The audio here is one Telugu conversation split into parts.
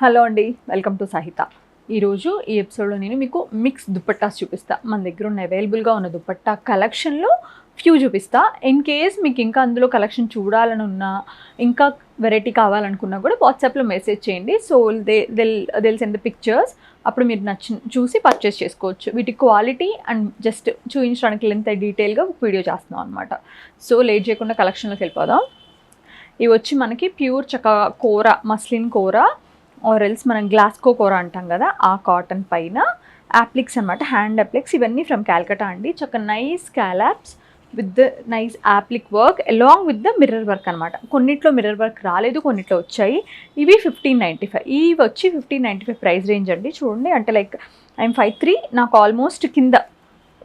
హలో అండి, వెల్కమ్ టు సాహిత. ఈరోజు ఈ ఎపిసోడ్లో నేను మీకు మిక్స్ దుపట్టాస్ చూపిస్తా. మన దగ్గర ఉన్న అవైలబుల్గా ఉన్న దుపట్టా కలెక్షన్లో ఫ్యూ చూపిస్తా. ఇన్ కేస్ మీకు ఇంకా అందులో కలెక్షన్ చూడాలని ఉన్నా, ఇంకా వెరైటీ కావాలనుకున్నా కూడా వాట్సాప్లో మెసేజ్ చేయండి. సో దిల్ సెండ్ ద పిక్చర్స్. అప్పుడు మీరు చూసి పర్చేస్ చేసుకోవచ్చు. వీటి క్వాలిటీ అండ్ జస్ట్ చూపించడానికి ఎంత డీటెయిల్గా వీడియో చేస్తున్నాం అనమాట. సో లేట్ చేయకుండా కలెక్షన్లోకి వెళ్ళిపోదాం. ఇవి వచ్చి మనకి ప్యూర్ కూర, మస్లిన్ కూర ఆర్ ఎల్స్ మనం గ్లాస్కో కూర అంటాం కదా, ఆ కాటన్ పైన యాప్లిక్స్ అనమాట, హ్యాండ్ అప్లిక్స్. ఇవన్నీ ఫ్రమ్ క్యాల్కటా అండి. Nice scallops with the nice applique work along with the mirror work అనమాట. కొన్నిట్లో మిర్రర్ వర్క్ రాలేదు, కొన్నిట్లో వచ్చాయి. ఇవి 1595. ఇవి వచ్చి 1595 ప్రైస్ రేంజ్ అండి. చూడండి, అంటే లైక్ ఐఎమ్ 5'3", నాకు ఆల్మోస్ట్ కింద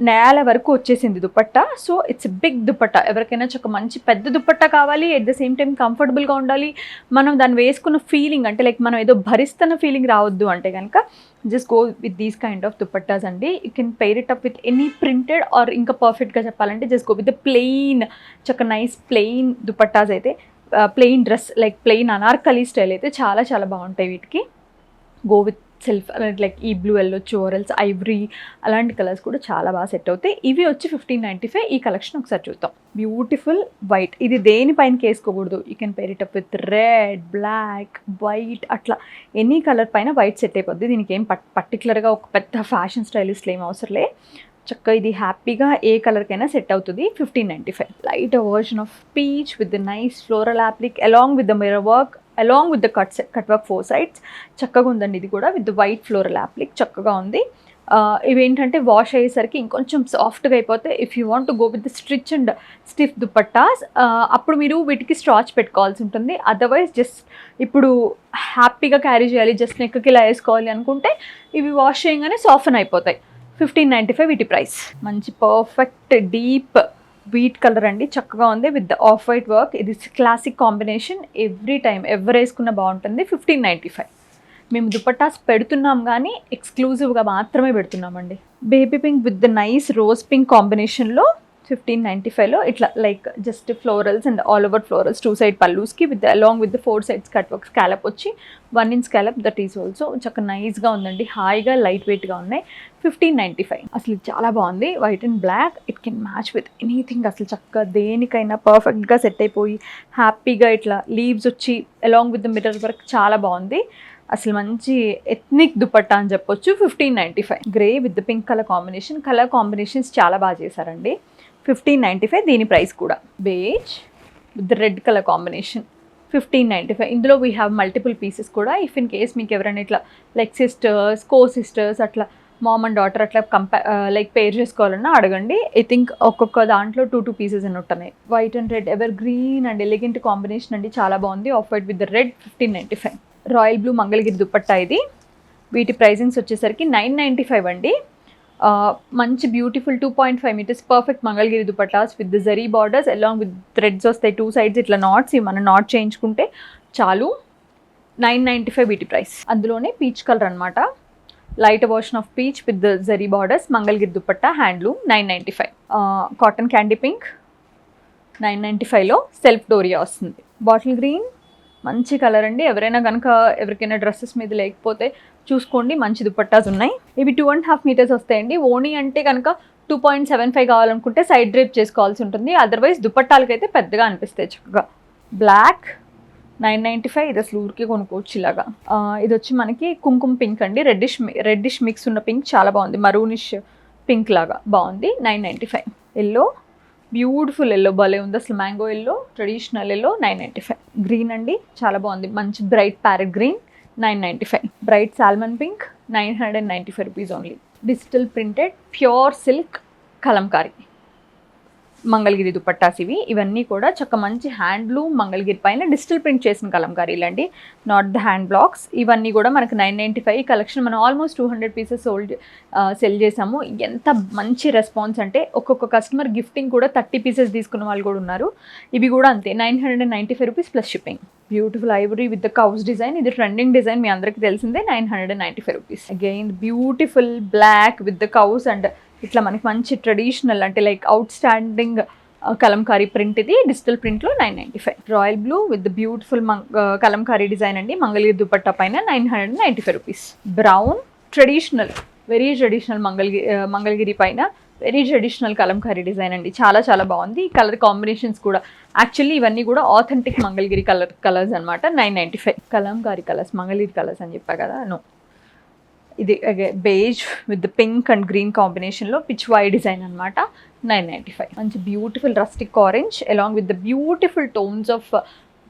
నేల వరకు వచ్చేసింది dupatta. So it's big dupatta. ఎవరికైనా మంచి పెద్ద దుపట్టా కావాలి, ఎట్ ద సేమ్ టైం కంఫర్టబుల్గా ఉండాలి, మనం దాన్ని వేసుకున్న ఫీలింగ్ అంటే లైక్ మనం ఏదో భరిస్తున్న ఫీలింగ్ రావద్దు అంటే కనుక just go with these kind of dupattas అండి. You can pair it up with any printed or ఇంకా పర్ఫెక్ట్గా చెప్పాలంటే just go with the plain nice plain dupattas. అయితే plain dress like plain Anarkali style అయితే చాలా చాలా బాగుంటాయి. వీటికి గో విత్ సెల్ఫ్ లైక్ ఈ బ్లూ వెళ్ళొచ్చు, ఆరెల్స్ ఐవరీ, అలాంటి కలర్స్ కూడా చాలా బాగా సెట్ అవుతాయి. ఇవి వచ్చి 1595. ఈ కలెక్షన్ ఒకసారి చూద్దాం. Beautiful white. ఇది దేనిపైన వేసుకోకూడదు. You can pair it up with red, black, white, అట్లా ఎనీ కలర్ పైన వైట్ సెట్ అయిపోద్ది. దీనికి ఏం పర్టికులర్గా ఒక పెద్ద ఫ్యాషన్ స్టైలిస్ట్లో ఏం అవసరంలే. చక్కగా ఇది హ్యాపీగా ఏ కలర్కైనా సెట్ అవుతుంది. 1595. Light version of peach with the nice floral appliqué along with the mirror work along with the cut work 4 sides. చక్కగా ఉందండి. ఇది కూడా విత్ వైట్ ఫ్లోరల్ యాప్లిక్ చక్కగా ఉంది. ఇవేంటంటే వాష్ అయ్యేసరికి ఇంకొంచెం సాఫ్ట్గా అయిపోతే if you want to go with the stitch and stiff dupattas, అప్పుడు మీరు వీటికి స్టాచ్ పెట్టుకోవాల్సి ఉంటుంది. అదర్వైజ్ జస్ట్ ఇప్పుడు హ్యాపీగా క్యారీ చేయాలి, జస్ట్ నెక్కి ఇలా వేసుకోవాలి అనుకుంటే ఇవి వాష్ చేయగానే సాఫ్ట్ అయిపోతాయి. 1595 వీటి ప్రైస్. మంచి పర్ఫెక్ట్ డీప్ వీట్ కలర్ అండి, చక్కగా ఉంది with the off white work. ఇది క్లాసిక్ కాంబినేషన్, ఎవ్రీ టైం ఎవరు వేసుకున్న బాగుంటుంది. 1595. మేము దుపట్టాస్ పెడుతున్నాం కానీ ఎక్స్క్లూజివ్గా మాత్రమే పెడుతున్నామండి. Baby pink with the nice rose pink కాంబినేషన్లో 1595లో ఇట్లా like just florals and all over florals 2 side పల్లూస్కి with along with the 4 sides cut work. Scallop వచ్చి 1 inch scallop, that is also చక్కగా నైస్గా ఉందండి. హాయిగా లైట్ వెయిట్గా ఉన్నాయి. 1595. అసలు చాలా బాగుంది. White and black, it can match with anything. అసలు చక్కగా దేనికైనా పర్ఫెక్ట్గా సెట్ అయిపోయి హ్యాపీగా ఇట్లా లీవ్స్ వచ్చి along with the mirror work చాలా బాగుంది. అసలు మంచి ఎథ్నిక్ దుపట్టా అని చెప్పొచ్చు. 1595. Grey with the pink colour combinations చాలా బాగా చేశారండి. 1595 దీని ప్రైస్ కూడా. Beige with red colour combination 1595. ఇందులో వీ హ్యావ్ మల్టిపుల్ పీసెస్ కూడా. ఇఫ్ ఇన్ కేస్ మీకు ఎవరైనా ఇట్లా లైక్ సిస్టర్స్, సిస్టర్స్ అట్లా మామ్ అండ్ డాటర్ అట్లా లైక్ పేర్ చేసుకోవాలన్నా అడగండి. ఐ థింక్ ఒక్కొక్క దాంట్లో 2 pieces అని ఉంటున్నాయి. White and red ever green and elegant combination అండి, చాలా బాగుంది. Off white with red 1595. Royal blue Mangalagiri dupatta ఇది. వీటి ప్రైజింగ్స్ వచ్చేసరికి 995 అండి. మంచి beautiful 2.5 meters perfect Mangalagiri dupattas with the zari borders along with threads వస్తాయి 2 sides ఇట్లా నాట్స్. ఇవి మనం నాట్ చేయించుకుంటే చాలు. 995 వీటి ప్రైస్. అందులోనే పీచ్ కలర్ అనమాట, light version of peach with the zari borders, Mangalagiri dupatta, handloom. 995. Cotton candy pink 995లో సెల్ఫ్ డోరియా వస్తుంది. బాటిల్ గ్రీన్ మంచి కలర్ అండి. ఎవరికైనా డ్రెస్సెస్ మీద లేకపోతే చూసుకోండి, మంచి దుపట్టాస్ ఉన్నాయి. ఇవి 2.5 meters వస్తాయండి. ఓణీ అంటే కనుక 2.75 కావాలనుకుంటే సైడ్ డ్రేప్ చేసుకోవాల్సి ఉంటుంది. అదర్వైజ్ దుపట్టాలకైతే పెద్దగా అనిపిస్తాయి చక్కగా. బ్లాక్ 995. ఇది అసలు ఊరికే కొనుక్కోవచ్చు ఇలాగా. ఇది వచ్చి మనకి కుంకుమ పింక్ అండి, రెడ్డిష్ మిక్స్ ఉన్న పింక్, చాలా బాగుంది. మరూనిష్ పింక్ లాగా బాగుంది. 995. ఎల్లో బ్యూటిఫుల్ ఎల్లో భలే ఉంది అసలు. Mango yellow, traditional yellow. 995. Green అండి, చాలా బాగుంది. మంచి bright parrot green. 995. Bright salmon pink 995 rupees only. Digital printed pure silk Kalamkari Mangalagiri dupattas ఇవన్నీ కూడా మంచి హ్యాండ్లూమ్ మంగళగిరి పైన డిజిటల్ ప్రింట్ చేసిన కలంకారీలు అండి, నాట్ ద హ్యాండ్ బ్లాక్స్. ఇవన్నీ కూడా మనకు 995. ఈ కలెక్షన్ మనం ఆల్మోస్ట్ 200 pieces సెల్ చేసాము. ఎంత మంచి రెస్పాన్స్ అంటే ఒక్కొక్క కస్టమర్ గిఫ్టింగ్ కూడా 30 pieces తీసుకున్న వాళ్ళు కూడా ఉన్నారు. ఇవి కూడా అంతే 995 rupees plus shipping. Beautiful ivory with the cows design. ఇది ట్రెండింగ్ డిజైన్, మీ అందరికీ తెలిసిందే. 995 rupees. Again beautiful black with the cows and ఇట్లా మనకి మంచి ట్రెడిషనల్ అంటే like outstanding Kalamkari print, ఇది డిజిటల్ ప్రింట్లో 995. Royal blue with beautiful Kalamkari design అండి, మంగళగిరి దుపట్టా పైన 995 rupees. Brown traditional, very traditional Mangalagiri పైన వెరీ ట్రెడిషనల్ కలంకారీ డిజైన్ అండి, చాలా చాలా బాగుంది. ఈ కలర్ కాంబినేషన్స్ కూడా యాక్చువల్లీ ఇవన్నీ కూడా ఆథెంటిక్ మంగళగిరి కలర్స్ అనమాట. 995. కలంకారీ కలర్స్, మంగళగిరి కలర్స్ అని చెప్పా కదా, నో. ఇది beige with pink and green కాంబినేషన్లో పిచ్ వై డిజైన్ అనమాట. 995. మంచి beautiful rustic orange along with the beautiful tones of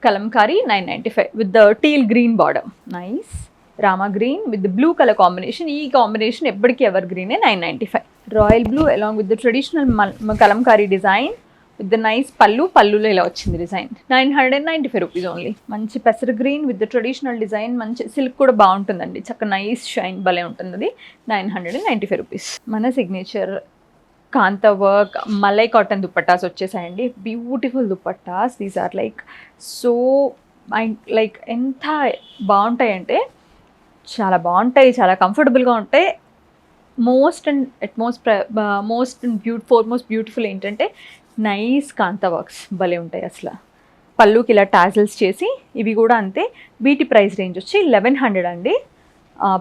Kalamkari. 995 with the teal green border. Nice. Rama green with blue colour combination, ఈ కాంబినేషన్ ఎప్పటికీ ఎవర్ గ్రీనే. 995. Royal blue along with the traditional Kalamkari design with the nice పళ్ళులో ఇలా వచ్చింది డిజైన్. 995 rupees only. మంచి పెసర్ green with the traditional design, మంచి సిల్క్ కూడా బాగుంటుందండి, చక్కగా నైస్ షైన్ భలే ఉంటుంది అది. 995 రూపీస్. మన signature kantha work malai cotton dupattas వచ్చేసాయండి. Beautiful dupattas, these are so ఎంత బాగుంటాయంటే చాలా బాగుంటాయి, చాలా కంఫర్టబుల్గా ఉంటాయి. మోస్ట్ బ్యూటిఫుల్ ఏంటంటే నైస్ కాంతా వర్క్స్ భలే ఉంటాయి అసలు. పళ్ళుకి ఇలా టాజిల్స్ చేసి, ఇవి కూడా అంతే. వీటి ప్రైస్ రేంజ్ వచ్చి 1100 అండి,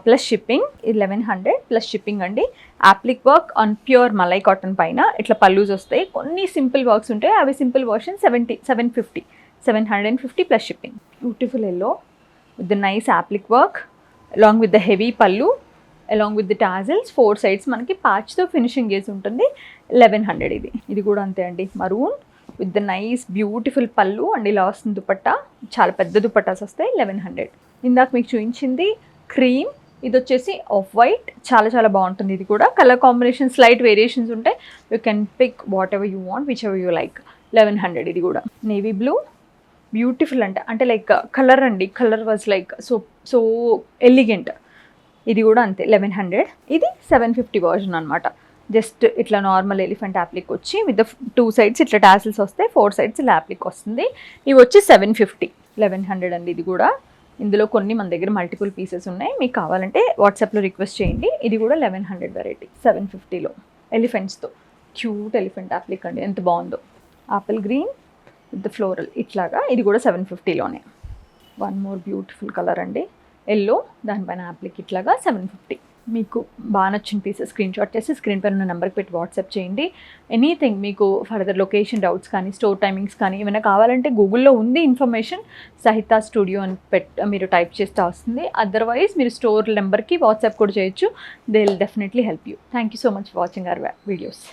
ప్లస్ షిప్పింగ్. 1100 ప్లస్ షిప్పింగ్ అండి. Applique work on pure malai cotton పైన ఇట్లా పళ్ళూస్ వస్తాయి. కొన్ని సింపుల్ వర్క్స్ ఉంటాయి, అవి simple version 750 plus shipping. Beautiful yellow with the nice applique work along with the heavy pallu along with the tassels. 4 sides మనకి ప్యాచ్తో ఫినిషింగ్ చేసి ఉంటుంది. 1100 ఇది కూడా అంతే అండి. Maroon with the nice beautiful పళ్ళు అండ్ ఇలా వస్తుంది దుపట్టా, చాలా పెద్ద దుపట్టాస్ వస్తాయి. 1100. ఇందాక మీకు చూపించింది క్రీమ్, ఇది వచ్చేసి ఆఫ్ వైట్, చాలా చాలా బాగుంటుంది. ఇది కూడా కలర్ కాంబినేషన్ స్లైట్ వేరియేషన్స్ ఉంటాయి. You can pick whatever you want, whichever you like. 1100. ఇది కూడా నేవీ బ్లూ, బ్యూటిఫుల్ అంటే కలర్ అండి, కలర్ వాజ్ సో ఎలిగెంట్. ఇది కూడా అంతే 1100. ఇది 750 వర్జన్ అనమాట. జస్ట్ ఇట్లా నార్మల్ ఎలిఫెంట్ యాప్లిక్ వచ్చి విత్ 2 sides ఇట్లా టాసిల్స్ వస్తాయి, 4 sides ఇలా యాప్లిక్ వస్తుంది. ఇవి వచ్చి 750. 1100 అండి ఇది కూడా. ఇందులో కొన్ని మన దగ్గర మల్టిపుల్ పీసెస్ ఉన్నాయి, మీకు కావాలంటే వాట్సాప్లో రిక్వెస్ట్ చేయండి. ఇది కూడా 1100 వెరైటీ. 750లో ఎలిఫెంట్స్తో క్యూట్ ఎలిఫెంట్ యాప్లిక్ అండి, ఎంత బాగుందో. ఆపిల్ గ్రీన్ విత్ ఫ్లోరల్ ఇట్లాగా, ఇది కూడా 750లోనే. వన్ మోర్ బ్యూటిఫుల్ కలర్ అండి, ఎల్లో, దానిపైన యాప్లిక్ ఇట్లాగా 750. మీకు బాగా నచ్చిన పీసెస్ స్క్రీన్ షాట్ చేసి స్క్రీన్ పైన ఉన్న నెంబర్కి పెట్టి వాట్సాప్ చేయండి. ఎనీథింగ్ మీకు ఫర్దర్ లొకేషన్ డౌట్స్ కానీ స్టోర్ టైమింగ్స్ కానీ ఏమైనా కావాలంటే గూగుల్లో ఉంది ఇన్ఫర్మేషన్, సహితా స్టూడియో అని మీరు టైప్ చేస్తే వస్తుంది. అదర్వైజ్ మీరు స్టోర్ నెంబర్కి వాట్సాప్ కూడా చేయొచ్చు. They will definitely help you. Thank you so much for watching our videos.